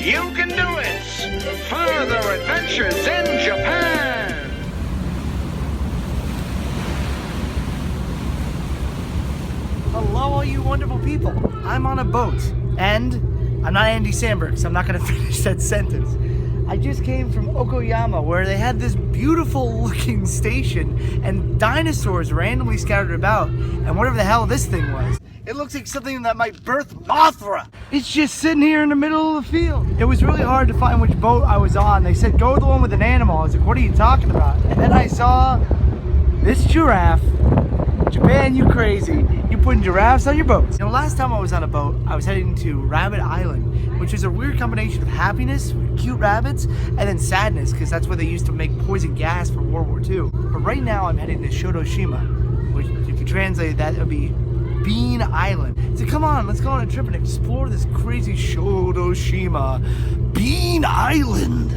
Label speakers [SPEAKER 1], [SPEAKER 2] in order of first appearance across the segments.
[SPEAKER 1] Yukendoit! Further adventures in Japan!
[SPEAKER 2] Hello, all you wonderful people. I'm on a boat, and I'm not Andy Samberg, so I'm not going to finish that sentence. I just came from Okayama, where they had this beautiful looking station and dinosaurs randomly scattered about, and whatever the hell this thing was. It looks like something that might birth Mothra. It's just sitting here in the middle of the field. It was really hard to find which boat I was on. They said, go to the one with an animal. I was like, what are you talking about? And then I saw this giraffe. Japan, you crazy. You putting giraffes on your boats. You know, last time I was on a boat, I was heading to Rabbit Island, which is a weird combination of happiness, cute rabbits, and then sadness, because that's where they used to make poison gas for World War II. But right now I'm heading to Shodoshima, which if you translate that, it would be Bean Island. So come on, let's go on a trip and explore this crazy Shodoshima Bean Island.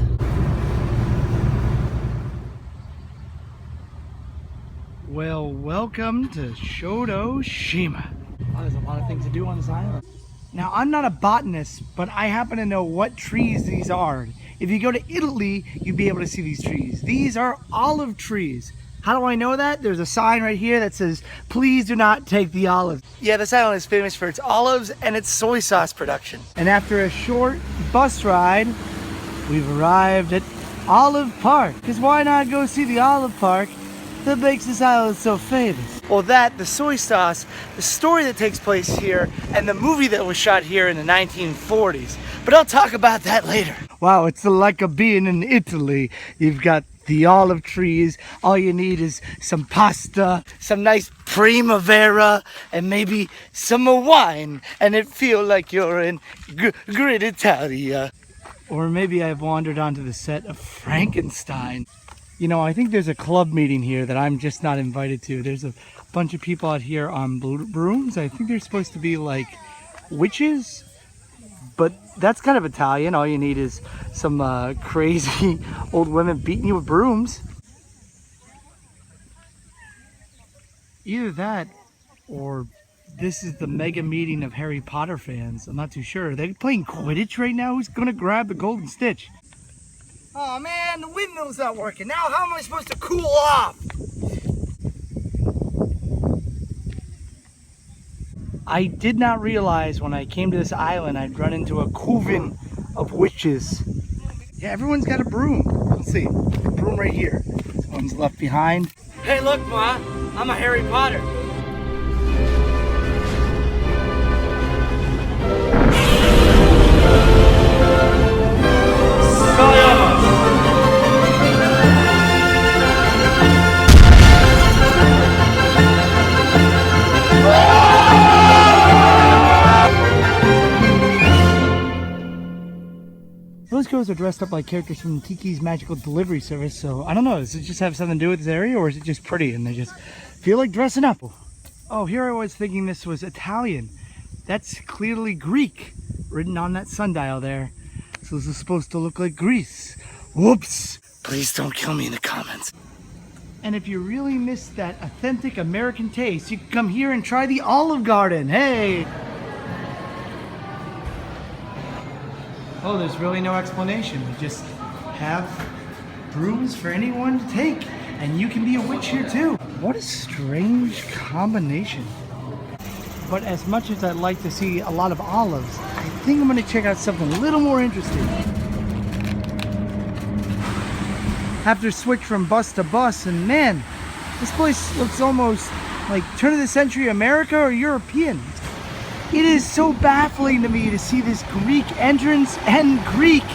[SPEAKER 2] Well, welcome to Shodoshima. Oh, there's a lot of things to do on this island. Now, I'm not a botanist, but I happen to know what trees these are. If you go to Italy, you'll be able to see these trees. These are olive trees. How do I know that? There's a sign right here that says, please do not take the olives. Yeah, this island is famous for its olives and its soy sauce production. And after a short bus ride, we've arrived at Olive Park. Because why not go see the Olive Park that makes this island so famous? Well, that, the soy sauce, the story that takes place here, and the movie that was shot here in the 1940s. But I'll talk about that later. Wow, it's like being in Italy. You've got the olive trees. All you need is some pasta, some nice primavera, and maybe some wine, and it feel like you're in Great Italia. Or maybe I've wandered onto the set of Frankenstein. You know, I think there's a club meeting here that I'm just not invited to. There's a bunch of people out here on brooms. I think they're supposed to be like witches, but that's kind of Italian. All you need is some crazy old women beating you with brooms. Either that, or this is the mega meeting of Harry Potter fans. I'm not too sure. Are they playing Quidditch right now? Who's gonna grab the golden stitch? Oh man, the windmill's not working. Now how am I supposed to cool off? I did not realize when I came to this island I'd run into a coven of witches. Yeah, everyone's got a broom. Let's see, a broom right here. One's left behind. Hey look, Ma, I'm a Harry Potter. Those girls are dressed up like characters from Kiki's Magical Delivery Service, so I don't know, does it just have something to do with this area, or is it just pretty and they just feel like dressing up? Oh, here I was thinking this was Italian. That's clearly Greek, written on that sundial there. So this is supposed to look like Greece. Whoops! Please don't kill me in the comments. And if you really miss that authentic American taste, you can come here and try the Olive Garden. Hey! Oh, there's really no explanation. We just have brooms for anyone to take. And you can be a witch here too. What a strange combination. But as much as I'd like to see a lot of olives, I think I'm gonna check out something a little more interesting. Have to switch from bus to bus, and man, this place looks almost like turn of the century America or European. It is so baffling to me to see this Greek entrance and Greek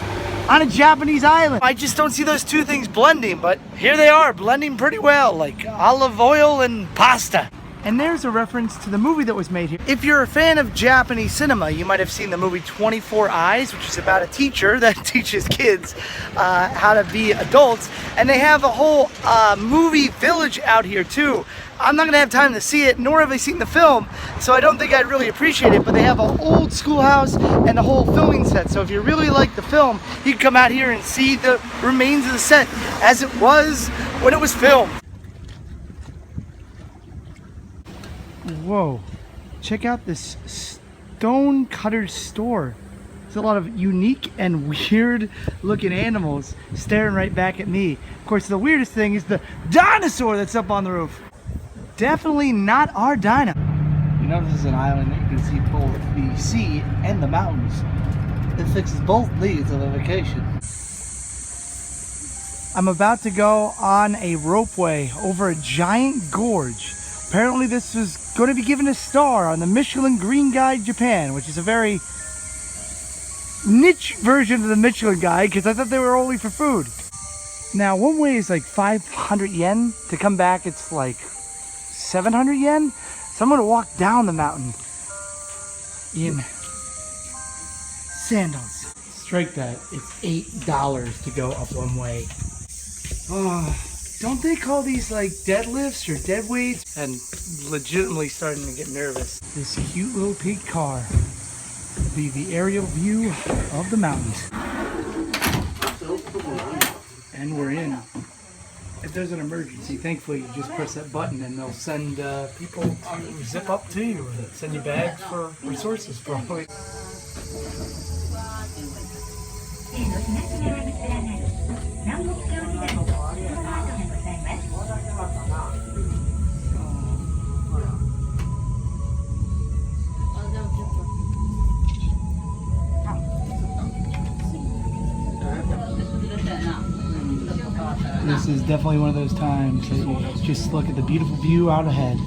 [SPEAKER 2] on a Japanese island. I just don't see those two things blending, but here they are, blending pretty well, like olive oil and pasta. And there's a reference to the movie that was made here. If you're a fan of Japanese cinema, you might have seen the movie 24 Eyes, which is about a teacher that teaches kids how to be adults. And they have a whole movie village out here too. I'm not gonna have time to see it, nor have I seen the film, so I don't think I'd really appreciate it, but they have an old schoolhouse and a whole filming set. So if you really like the film, you can come out here and see the remains of the set as it was when it was filmed. Whoa, check out this stone cutter store. There's a lot of unique and weird looking animals staring right back at me. Of course, the weirdest thing is the dinosaur that's up on the roof. Definitely not our dino. You know, this is an island that you can see both the sea and the mountains. It fixes both needs of a vacation. I'm about to go on a ropeway over a giant gorge. Apparently this was going to be given a star on the Michelin Green Guide Japan, which is a very niche version of the Michelin Guide because I thought they were only for food. Now one way is like 500 yen. To come back it's like 700 yen. So I'm going to walk down the mountain in sandals. Strike that. It's $8 to go up one way. Oh, don't they call these like deadlifts or dead weights? And legitimately starting to get nervous. This cute little pink car will be the aerial view of the mountains. And we're in. If there's an emergency, thankfully you just press that button and they'll send people to zip up to you and send you bags for resources probably. This is definitely one of those times that you just look at the beautiful view out ahead,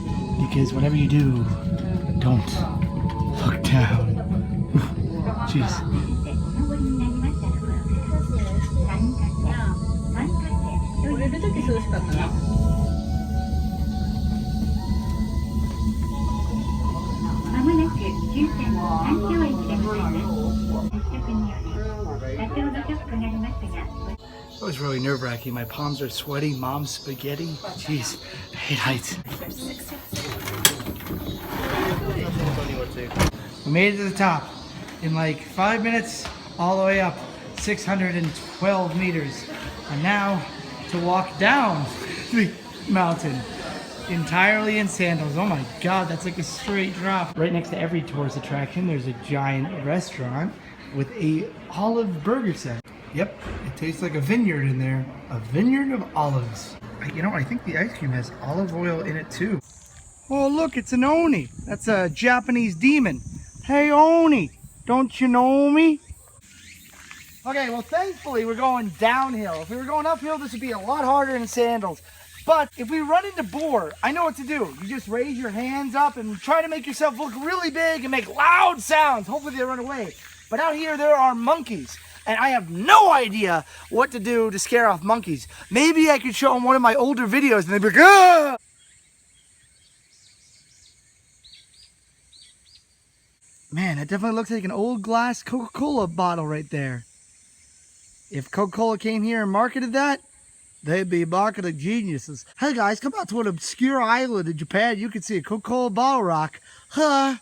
[SPEAKER 2] because whatever you do, don't look down. Jeez. It was really nerve-wracking. My palms are sweaty. Mom's spaghetti. Jeez, I hate heights. We made it to the top in like 5 minutes, all the way up 612 meters. And now to walk down the mountain entirely in sandals. Oh my God, that's like a straight drop. Right next to every tourist attraction, there's a giant restaurant with a olive burger set. Yep, it tastes like a vineyard in there. A vineyard of olives. You know, I think the ice cream has olive oil in it too. Oh look, it's an Oni. That's a Japanese demon. Hey Oni, don't you know me? Okay, well thankfully we're going downhill. If we were going uphill, this would be a lot harder in sandals. But if we run into boar, I know what to do. You just raise your hands up and try to make yourself look really big and make loud sounds. Hopefully they run away. But out here there are monkeys. And I have no idea what to do to scare off monkeys. Maybe I could show them one of my older videos and they'd be like, ah! Man, it definitely looks like an old glass Coca-Cola bottle right there. If Coca-Cola came here and marketed that, they'd be marketing geniuses. Hey guys, come out to an obscure island in Japan. You can see a Coca-Cola bottle rock. Huh?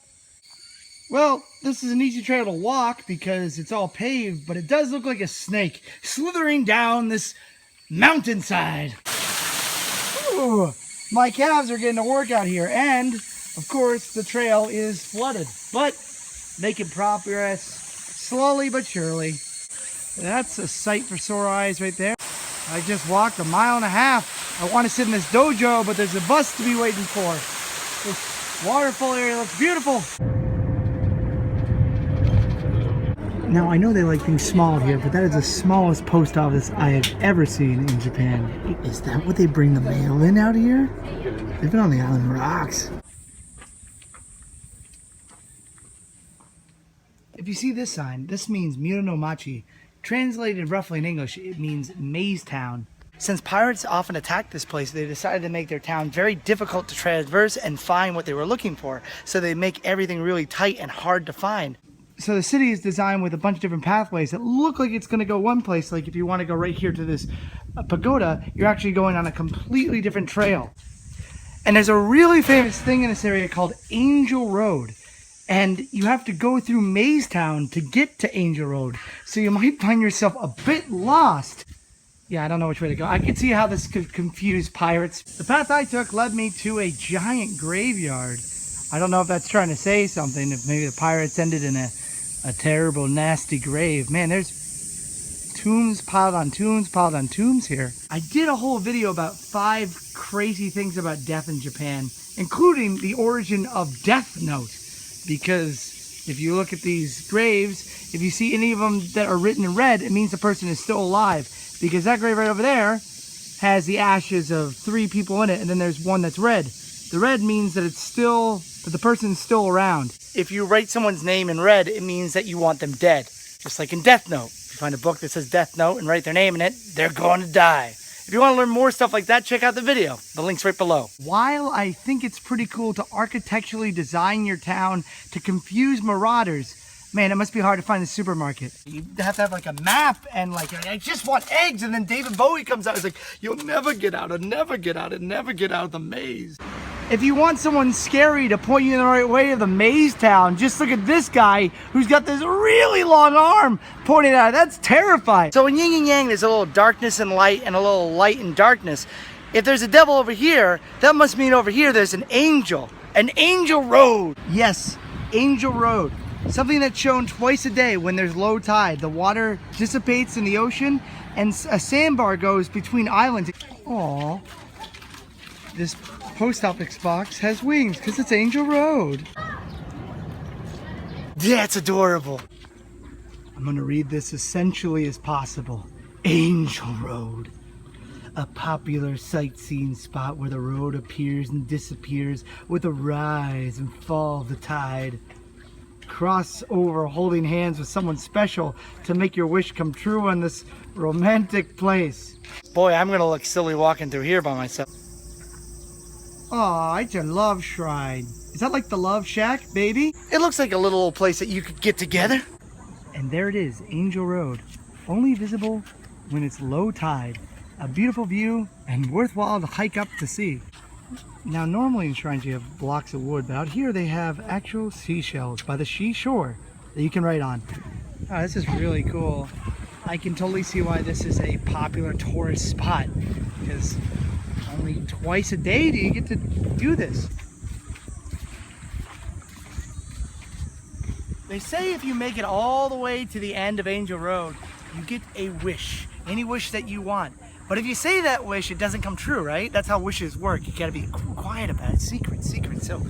[SPEAKER 2] Well, this is an easy trail to walk because it's all paved, but it does look like a snake slithering down this mountainside. Ooh, my calves are getting a workout here, and of course the trail is flooded, but making progress slowly but surely. That's a sight for sore eyes right there. I just walked 1.5 miles. I want to sit in this dojo, but there's a bus to be waiting for. This waterfall area looks beautiful. Now, I know they like things small here, but that is the smallest post office I have ever seen in Japan. Is that what they bring the mail in out here? They've been on the island rocks. If you see this sign, this means Miro no Machi. Translated roughly in English, it means Maze Town. Since pirates often attacked this place, they decided to make their town very difficult to traverse and find what they were looking for. So they make everything really tight and hard to find. So the city is designed with a bunch of different pathways that look like it's going to go one place. Like if you want to go right here to this pagoda, you're actually going on a completely different trail. And there's a really famous thing in this area called Angel Road. And you have to go through Maze Town to get to Angel Road. So you might find yourself a bit lost. Yeah, I don't know which way to go. I can see how this could confuse pirates. The path I took led me to a giant graveyard. I don't know if that's trying to say something, if maybe the pirates ended in a A terrible, nasty grave. Man, there's tombs piled on tombs piled on tombs here. I did a whole video about 5 crazy things about death in Japan, including the origin of Death Note. Because if you look at these graves, if you see any of them that are written in red, it means the person is still alive. Because that grave right over there has the ashes of 3 people in it, and then there's one that's red. The red means that that the person's still around. If you write someone's name in red, it means that you want them dead. Just like in Death Note. If you find a book that says Death Note and write their name in it, they're going to die. If you want to learn more stuff like that, check out the video. The link's right below. While I think it's pretty cool to architecturally design your town to confuse marauders, man, it must be hard to find a supermarket. You have to have like a map and like, I just want eggs, and then David Bowie comes out. It's like, you'll never get out, and never get out, and never get out of the maze. If you want someone scary to point you in the right way of the maze town, just look at this guy who's got this really long arm pointing out. That's terrifying. So in yin and yang, there's a little darkness and light and a little light and darkness. If there's a devil over here, that must mean over here there's an angel. An angel road. Yes, angel road. Something that's shown twice a day when there's low tide. The water dissipates in the ocean and a sandbar goes between islands. Aww. This post office box has wings because it's Angel Road. That's adorable. I'm gonna read this essentially as possible. Angel Road. A popular sightseeing spot where the road appears and disappears with the rise and fall of the tide. Cross over holding hands with someone special to make your wish come true in this romantic place. Boy, I'm gonna look silly walking through here by myself. Aw, it's a love shrine. Is that like the Love Shack, baby? It looks like a little old place that you could get together. And there it is, Angel Road. Only visible when it's low tide. A beautiful view and worthwhile to hike up to see. Now normally in shrines you have blocks of wood, but out here they have actual seashells by the seashore that you can write on. Oh, this is really cool. I can totally see why this is a popular tourist spot, because only twice a day do you get to do this. They say if you make it all the way to the end of Angel Road, you get a wish, any wish that you want. But if you say that wish, it doesn't come true, right? That's how wishes work. You gotta be quiet about it, secret. So,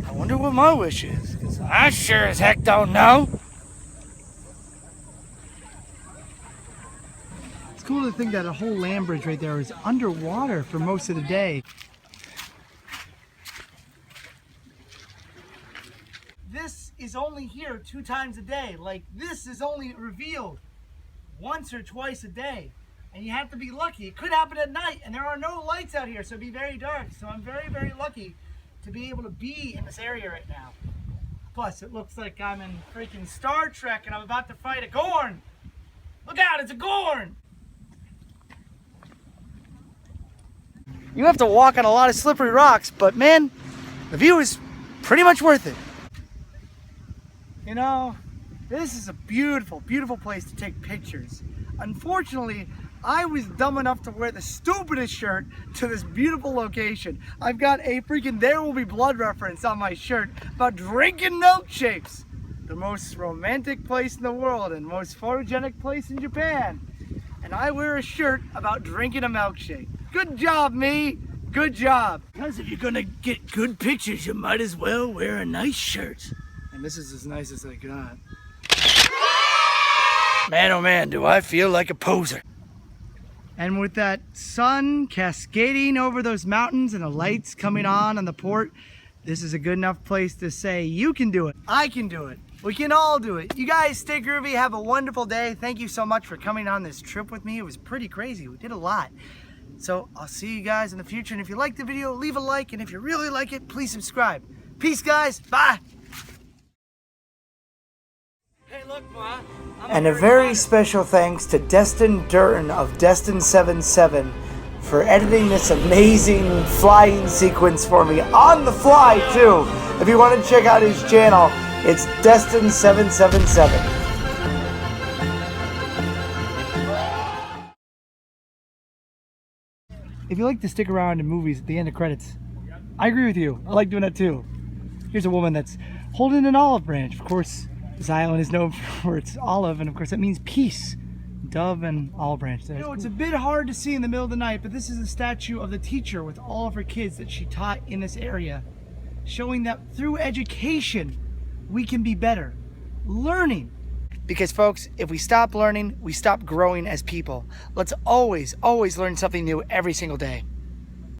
[SPEAKER 2] I wonder what my wish is, because I sure as heck don't know. It's cool to think that a whole land bridge right there is underwater for most of the day. This is only here 2 times a day. Like, this is only revealed once or twice a day. And you have to be lucky. It could happen at night, and there are no lights out here, so it'd be very dark. So I'm very, very lucky to be able to be in this area right now. Plus, it looks like I'm in freaking Star Trek and I'm about to fight a Gorn. Look out, it's a Gorn! You have to walk on a lot of slippery rocks, but man, the view is pretty much worth it. You know, this is a beautiful, beautiful place to take pictures. Unfortunately, I was dumb enough to wear the stupidest shirt to this beautiful location. I've got a freaking There Will Be Blood reference on my shirt about drinking milkshakes. The most romantic place in the world and most photogenic place in Japan. And I wear a shirt about drinking a milkshake. Good job, me. Good job. Because if you're gonna get good pictures, you might as well wear a nice shirt. And this is as nice as I got. Man, oh man, do I feel like a poser. And with that sun cascading over those mountains and the lights coming on the port, this is a good enough place to say, you can do it. I can do it. We can all do it. You guys stay groovy. Have a wonderful day. Thank you so much for coming on this trip with me. It was pretty crazy. We did a lot. So I'll see you guys in the future. And if you liked the video, leave a like. And if you really like it, please subscribe. Peace, guys. Bye. Hey, look, Ma. And a very special thanks to Destin Durton of Destin77 for editing this amazing flying sequence for me on the fly too. If you want to check out his channel, it's Destin777. If you like to stick around in movies at the end of credits, I agree with you. I like doing that too. Here's a woman that's holding an olive branch. Of course, This island is known for its olive, and of course that means peace. Dove and olive branch. You know, it's a bit hard to see in the middle of the night, but this is a statue of the teacher with all of her kids that she taught in this area, showing that through education we can be better. Learning. Because folks, if we stop learning, we stop growing as people. Let's always learn something new every single day.